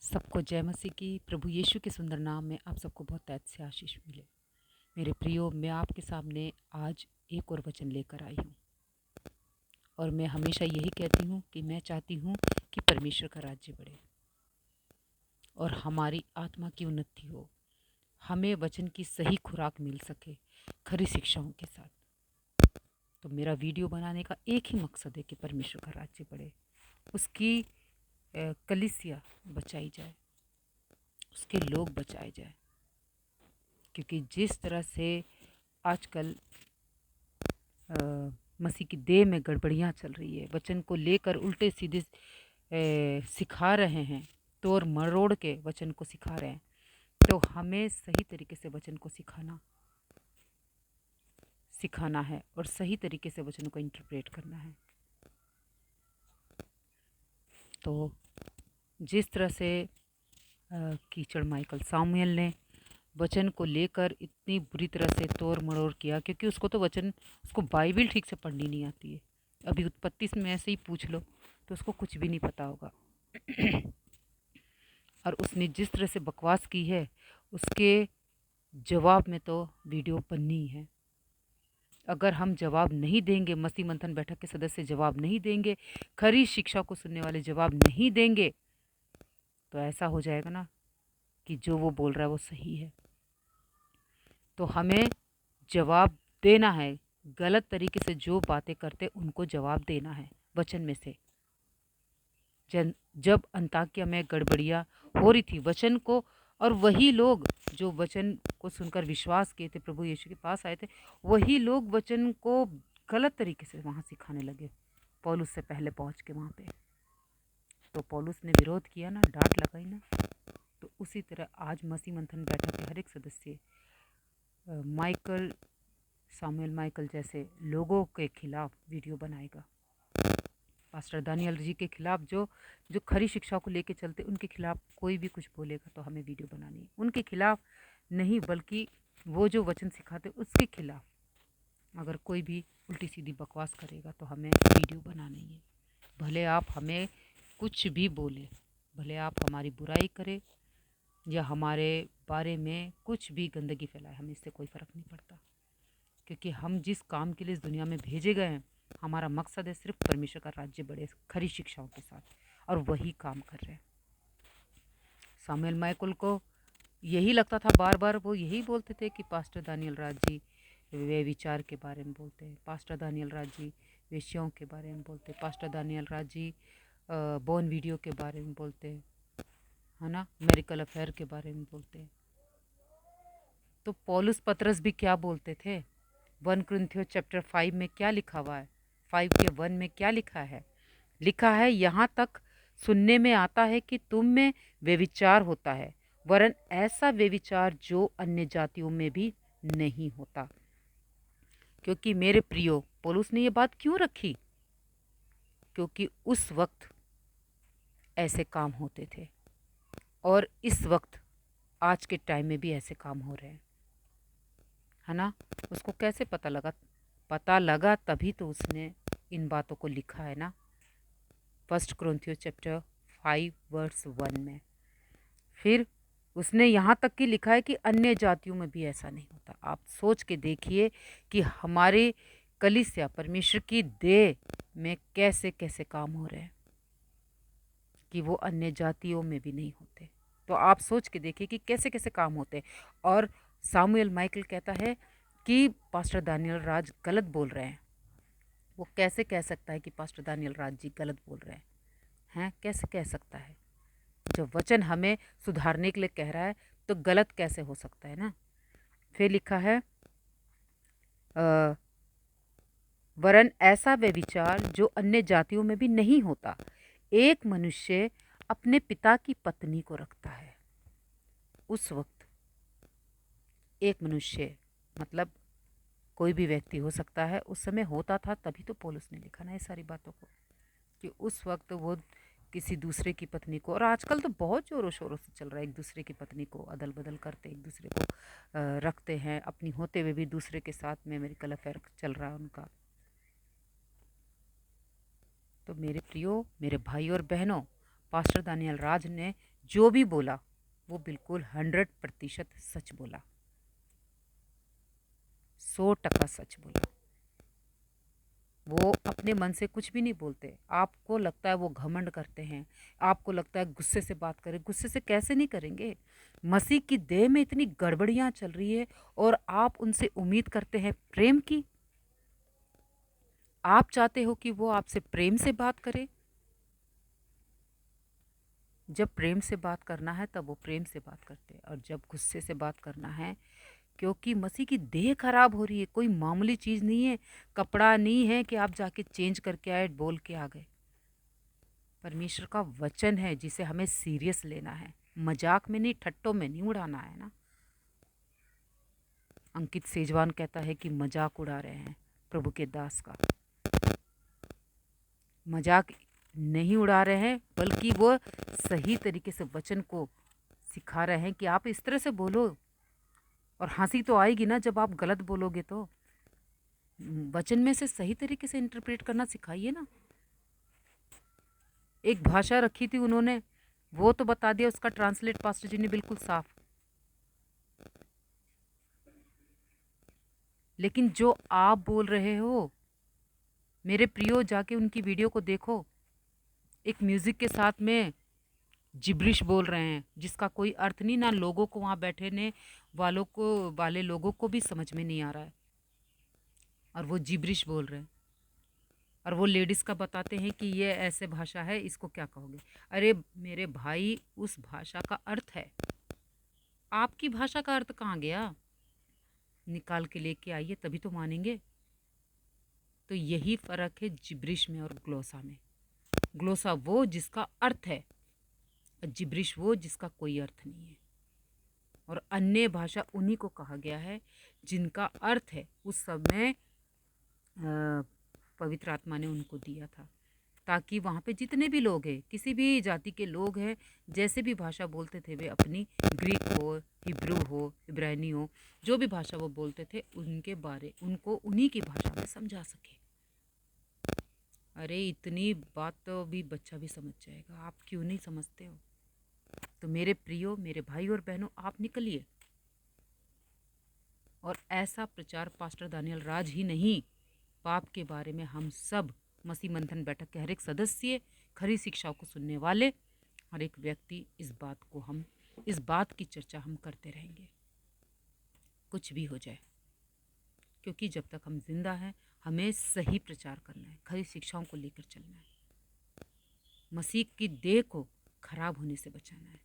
सबको जय मसीह की। प्रभु यीशु के सुंदर नाम में आप सबको बहुत तैत से आशीष मिले। मेरे प्रियो, मैं आपके सामने आज एक और वचन लेकर आई हूँ और मैं हमेशा यही कहती हूँ कि मैं चाहती हूँ कि परमेश्वर का राज्य बढ़े और हमारी आत्मा की उन्नति हो, हमें वचन की सही खुराक मिल सके खरी शिक्षाओं के साथ। तो मेरा वीडियो बनाने का एक ही मकसद है कि परमेश्वर का राज्य बढ़े, उसकी कलीसिया बचाई जाए, उसके लोग बचाए जाए। क्योंकि जिस तरह से आजकल मसीह की देह में गड़बड़ियाँ चल रही है, वचन को लेकर उल्टे सीधे सिखा रहे हैं, तोड़ मरोड़ के वचन को सिखा रहे हैं, तो हमें सही तरीके से वचन को सिखाना है और सही तरीके से वचन को इंटरप्रेट करना है। तो जिस तरह से कीचड़ माइकल सामुएल ने वचन को लेकर इतनी बुरी तरह से तोड़ मरोड़ किया, क्योंकि उसको बाइबल ठीक से पढ़नी नहीं आती है। अभी उत्पत्ति में ऐसे ही पूछ लो तो उसको कुछ भी नहीं पता होगा। और उसने जिस तरह से बकवास की है, उसके जवाब में तो वीडियो बननी है। अगर हम जवाब नहीं देंगे, मसीह मंथन बैठक के सदस्य जवाब नहीं देंगे, खरी शिक्षा को सुनने वाले जवाब नहीं देंगे, तो ऐसा हो जाएगा ना कि जो वो बोल रहा है वो सही है। तो हमें जवाब देना है, गलत तरीके से जो बातें करते उनको जवाब देना है वचन में से। जब अंताकिया में गड़बड़ियाँ हो रही थी वचन को, और वही लोग जो वचन को सुनकर विश्वास किए थे, प्रभु यीशु के पास आए थे, वही लोग वचन को गलत तरीके से वहाँ सिखाने लगे, पौलुस से पहले पहुँच के वहाँ पे। तो पौलुस ने विरोध किया ना, डांट लगाई ना। तो उसी तरह आज मसीह मंथन बैठक के हर एक सदस्य सामुएल माइकल जैसे लोगों के खिलाफ वीडियो बनाएगा। पास्टर दानियल जी के खिलाफ जो खरी शिक्षा को लेके चलते, उनके खिलाफ कोई भी कुछ बोलेगा तो हमें वीडियो बनानी है। उनके खिलाफ नहीं, बल्कि वो जो वचन सिखाते उसके खिलाफ अगर कोई भी उल्टी सीधी बकवास करेगा तो हमें वीडियो बनानी है। भले आप हमें कुछ भी बोले, भले आप हमारी बुराई करें या हमारे बारे में कुछ भी गंदगी फैलाए, हमें इससे कोई फ़र्क नहीं पड़ता। क्योंकि हम जिस काम के लिए इस दुनिया में भेजे गए हैं, हमारा मकसद है सिर्फ परमेश्वर का राज्य बढ़े खरी शिक्षाओं के साथ, और वही काम कर रहे हैं। सामुएल माइकल को यही लगता था, बार बार वो यही बोलते थे कि पास्टर दानियल राज जी वे विचार के बारे में बोलते हैं, पास्टर दानियल राज जी वेश्याओं के बारे में बोलते हैं, pastor Daniel Raj ji born video के बारे में बोलते हैं, है ना, मैरिकल अफेयर के बारे में बोलते हैं। तो पौलुस पतरस भी क्या बोलते थे? 1 कुरिन्थियों चैप्टर 5 में क्या लिखा हुआ है? 5 के 1 में क्या लिखा है? लिखा है, यहाँ तक सुनने में आता है कि तुम में व्यभिचार होता है, वरन ऐसा व्यभिचार जो अन्य जातियों में भी नहीं होता। क्योंकि मेरे प्रियो, पौलुस ने ये बात क्यों रखी? क्योंकि उस वक्त ऐसे काम होते थे और इस वक्त आज के टाइम में भी ऐसे काम हो रहे हैं, है ना। उसको कैसे पता लगा? पता लगा तभी तो उसने इन बातों को लिखा है ना, 1 कुरिन्थियों चैप्टर 5 वर्स 1 में। फिर उसने यहाँ तक कि लिखा है कि अन्य जातियों में भी ऐसा नहीं होता। आप सोच के देखिए कि हमारे कलीसिया परमेश्वर की देह में कैसे कैसे काम हो रहे हैं कि वो अन्य जातियों में भी नहीं होते। तो आप सोच के देखिए कि कैसे कैसे काम होते हैं। और सामुएल माइकल कहता है कि पास्टर दानियल राज गलत बोल रहे हैं। वो कैसे कह सकता है कि पास्टर दानियल राज जी गलत बोल रहे हैं? कैसे कह सकता है? जब वचन हमें सुधारने के लिए कह रहा है तो गलत कैसे हो सकता है ना। फिर लिखा है, वरन ऐसा व्यभिचार जो अन्य जातियों में भी नहीं होता। एक मनुष्य अपने पिता की पत्नी को रखता है। उस वक्त एक मनुष्य मतलब कोई भी व्यक्ति हो सकता है, उस समय होता था, तभी तो पौलुस ने लिखा ना ये सारी बातों को, कि उस वक्त वो किसी दूसरे की पत्नी को, और आजकल तो बहुत ज़ोरों शोरों से चल रहा है, एक दूसरे की पत्नी को अदल बदल करते, एक दूसरे को रखते हैं, अपनी होते हुए भी दूसरे के साथ में मैरिकल अफेयर चल रहा है उनका। तो मेरे प्रियो, मेरे भाई और बहनों, पास्टर दानियल राज ने जो भी बोला वो बिल्कुल 100% सच बोला, 100% सच बोला। वो अपने मन से कुछ भी नहीं बोलते। आपको लगता है वो घमंड करते हैं, आपको लगता है गुस्से से बात करें, गुस्से से कैसे नहीं करेंगे? मसीह की देह में इतनी गड़बड़ियाँ चल रही है और आप उनसे उम्मीद करते हैं प्रेम की? आप चाहते हो कि वो आपसे प्रेम से बात करे? जब प्रेम से बात करना है तब वो प्रेम से बात करते हैं, और जब गुस्से से बात करना है, क्योंकि मसीह की देह खराब हो रही है, कोई मामूली चीज़ नहीं है, कपड़ा नहीं है कि आप जाके चेंज करके आए, बोल के आ गए। परमेश्वर का वचन है जिसे हमें सीरियस लेना है, मजाक में नहीं, ठट्टों में नहीं उड़ाना है ना। अंकित सेजवान कहता है कि मजाक उड़ा रहे हैं प्रभु के दास का। मजाक नहीं उड़ा रहे हैं, बल्कि वो सही तरीके से वचन को सिखा रहे हैं कि आप इस तरह से बोलो। और हंसी तो आएगी ना जब आप गलत बोलोगे तो। वचन में से सही तरीके से इंटरप्रेट करना सिखाइए ना। एक भाषा रखी थी उन्होंने, वो तो बता दिया, उसका ट्रांसलेट पास्टर जी ने बिल्कुल साफ। लेकिन जो आप बोल रहे हो मेरे प्रियो, जाके उनकी वीडियो को देखो। एक म्यूजिक के साथ में जिब्रिश बोल रहे हैं जिसका कोई अर्थ नहीं, ना लोगों को, वहाँ बैठे ने वाले लोगों को भी समझ में नहीं आ रहा है, और वो जिब्रिश बोल रहे हैं। और वो लेडीज़ का बताते हैं कि ये ऐसे भाषा है, इसको क्या कहोगे? अरे मेरे भाई, उस भाषा का अर्थ है। आपकी भाषा का अर्थ कहाँ गया? निकाल के लेके आइए, तभी तो मानेंगे। तो यही फ़र्क है जिब्रिश में और ग्लोसा में। ग्लोसा वो जिसका अर्थ है, और जिब्रिश वो जिसका कोई अर्थ नहीं है। और अन्य भाषा उन्हीं को कहा गया है जिनका अर्थ है उस समय पवित्र आत्मा ने उनको दिया था, ताकि वहाँ पे जितने भी लोग हैं, किसी भी जाति के लोग हैं, जैसे भी भाषा बोलते थे वे अपनी, ग्रीक हो, हिब्रू हो, इब्रानी हो, जो भी भाषा वो बोलते थे उनको उन्हीं की भाषा में समझा सके। अरे इतनी बात तो भी बच्चा भी समझ जाएगा, आप क्यों नहीं समझते हो? तो मेरे प्रियो, मेरे भाई और बहनों, आप निकलिए और ऐसा प्रचार पास्टर दानियल राज ही नहीं, पाप के बारे में हम सब मसीह मंथन बैठक के हर एक सदस्य, खरी शिक्षाओं को सुनने वाले हर एक व्यक्ति, इस बात की चर्चा हम करते रहेंगे, कुछ भी हो जाए। क्योंकि जब तक हम जिंदा हैं हमें सही प्रचार करना है, खरी शिक्षाओं को लेकर चलना है, मसीह की देह को खराब होने से बचाना है।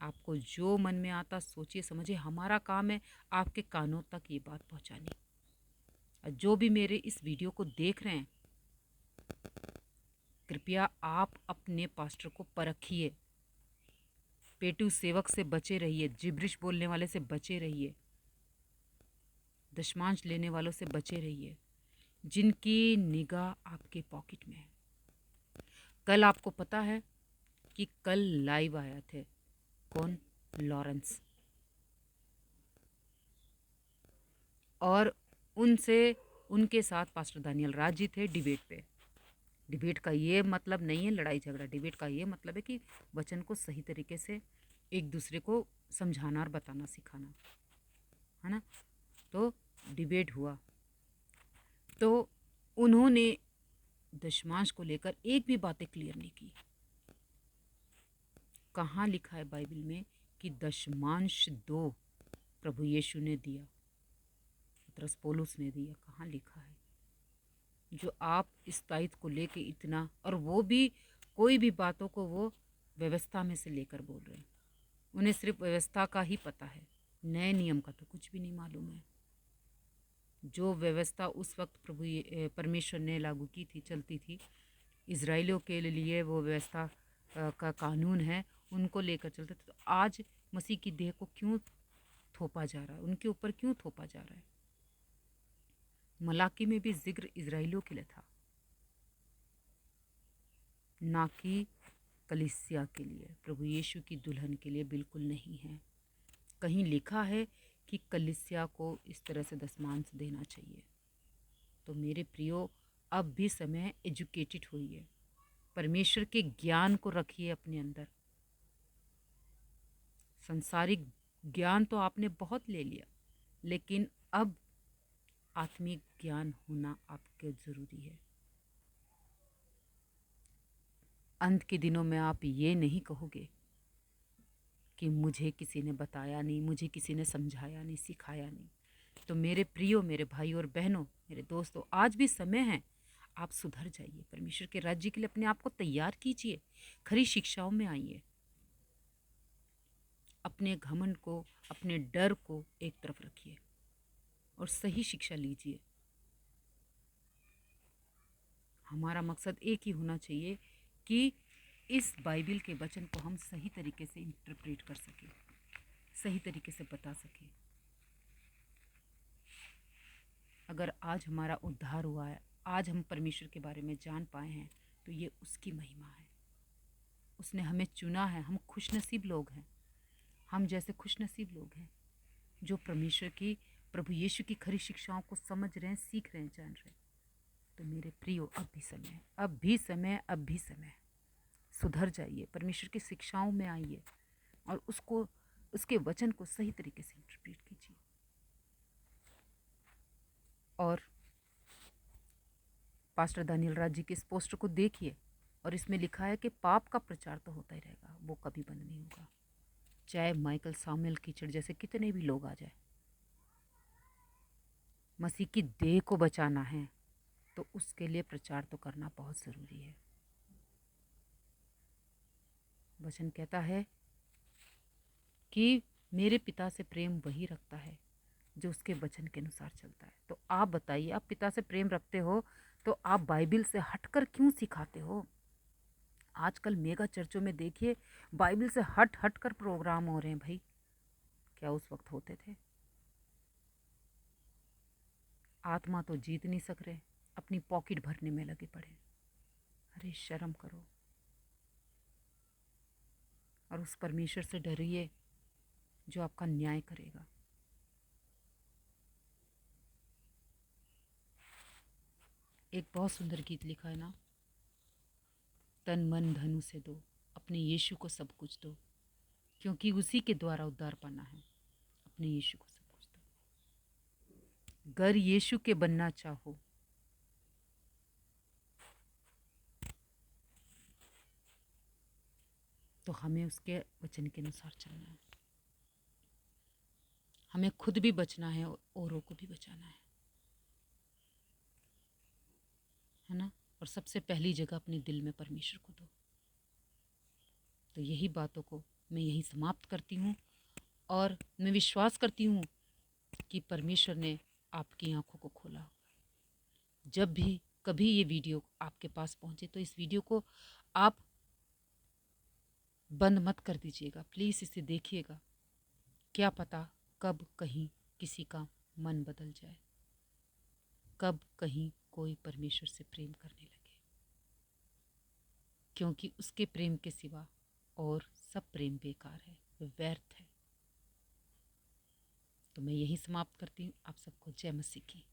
आपको जो मन में आता सोचिए समझिए, हमारा काम है आपके कानों तक ये बात पहुंचानी। और जो भी मेरे इस वीडियो को देख रहे हैं, कृपया आप अपने पास्टर को परखिए, पेटू सेवक से बचे रहिए, जिब्रिश बोलने वाले से बचे रहिए, दशमांश लेने वालों से बचे रहिए, जिनकी निगाह आपके पॉकेट में है। कल आपको पता है कि कल लाइव आया थे कौन? लॉरेंस। और उनके साथ पास्टर दानियल राज जी थे डिबेट पे। डिबेट का ये मतलब नहीं है लड़ाई झगड़ा, डिबेट का ये मतलब है कि वचन को सही तरीके से एक दूसरे को समझाना और बताना सिखाना, है ना। तो डिबेट हुआ, तो उन्होंने दशमांश को लेकर एक भी बातें क्लियर नहीं की। कहाँ लिखा है बाइबल में कि दशमांश दो प्रभु यीशु ने दिया, पतरस पौलुस ने दिया? कहाँ लिखा है? जो आप इस दायित्व को लेके इतना, और वो भी कोई भी बातों को वो व्यवस्था में से लेकर बोल रहे हैं। उन्हें सिर्फ व्यवस्था का ही पता है, नए नियम का तो कुछ भी नहीं मालूम है। जो व्यवस्था उस वक्त परमेश्वर ने लागू की थी, चलती थी, इजराइलियों के लिए वो व्यवस्था का कानून है, उनको लेकर चलते थे। तो आज मसीह की देह को क्यों थोपा जा रहा है, उनके ऊपर क्यों थोपा जा रहा है? मलाकी में भी जिक्र इजराइलियों के लिए था, ना कि कलीसिया के लिए, प्रभु यीशु की दुल्हन के लिए बिल्कुल नहीं है। कहीं लिखा है कि कलीसिया को इस तरह से दशमांश देना चाहिए। तो मेरे प्रियो, अब भी समय है, एजुकेटेड होइए, परमेश्वर के ज्ञान को रखिए अपने अंदर, संसारिक ज्ञान तो आपने बहुत ले लिया, लेकिन अब आत्मिक ज्ञान होना आपके ज़रूरी है। अंत के दिनों में आप ये नहीं कहोगे कि मुझे किसी ने बताया नहीं, मुझे किसी ने समझाया नहीं, सिखाया नहीं। तो मेरे प्रियो, मेरे भाई और बहनों, मेरे दोस्तों, आज भी समय है, आप सुधर जाइए। परमेश्वर के राज्य के लिए अपने आप को तैयार कीजिए, खरी शिक्षाओं में आइए। अपने घमंड को, अपने डर को एक तरफ रखिए और सही शिक्षा लीजिए। हमारा मकसद एक ही होना चाहिए कि इस बाइबल के वचन को हम सही तरीके से इंटरप्रेट कर सकें, सही तरीके से बता सकें। अगर आज हमारा उद्धार हुआ है, आज हम परमेश्वर के बारे में जान पाए हैं, तो ये उसकी महिमा है। उसने हमें चुना है। हम खुशनसीब लोग हैं। हम जैसे खुशनसीब लोग हैं जो परमेश्वर की, प्रभु यीशु की खरी शिक्षाओं को समझ रहे हैं, सीख रहे हैं, जान रहे हैं। तो मेरे प्रियो, अब भी समय है, अब भी समय, अब भी समय। सुधर जाइए, परमेश्वर की शिक्षाओं में आइए और उसको, उसके वचन को सही तरीके से इंटरप्रेट कीजिए। और पास्टर दानियल राज जी के इस पोस्टर को देखिए, और इसमें लिखा है कि पाप का प्रचार तो होता ही रहेगा, वो कभी बंद नहीं होगा। चाहे माइकल सामुएल कीचड़ जैसे कितने भी लोग आ जाए, मसीह की देह को बचाना है तो उसके लिए प्रचार तो करना बहुत ज़रूरी है। वचन कहता है कि मेरे पिता से प्रेम वही रखता है जो उसके वचन के अनुसार चलता है। तो आप बताइए, आप पिता से प्रेम रखते हो तो आप बाइबल से हटकर क्यों सिखाते हो? आजकल मेगा चर्चों में देखिए, बाइबल से हट हट कर प्रोग्राम हो रहे हैं। भाई, क्या उस वक्त होते थे? आत्मा तो जीत नहीं सक रहे, अपनी पॉकेट भरने में लगे पड़े। अरे शर्म करो और उस परमेश्वर से डरिए जो आपका न्याय करेगा। एक बहुत सुंदर गीत लिखा है ना, तन मन धन उसे दो, अपने यीशु को सब कुछ दो, क्योंकि उसी के द्वारा उद्धार पाना है। अपने यीशु को सब कुछ दो। गर यीशु के बनना चाहो तो हमें उसके वचन के अनुसार चलना है। हमें खुद भी बचना है और औरों को भी बचाना है ना। और सबसे पहली जगह अपने दिल में परमेश्वर को दो। तो यही बातों को मैं यही समाप्त करती हूँ, और मैं विश्वास करती हूँ कि परमेश्वर ने आपकी आंखों को खोला। जब भी कभी ये वीडियो आपके पास पहुँचे तो इस वीडियो को आप बंद मत कर दीजिएगा, प्लीज़ इसे देखिएगा। क्या पता कब कहीं किसी का मन बदल जाए, कब कहीं कोई परमेश्वर से प्रेम करने लगे, क्योंकि उसके प्रेम के सिवा और सब प्रेम बेकार है, व्यर्थ है। तो मैं यही समाप्त करती हूँ। आप सबको जय मसीह की।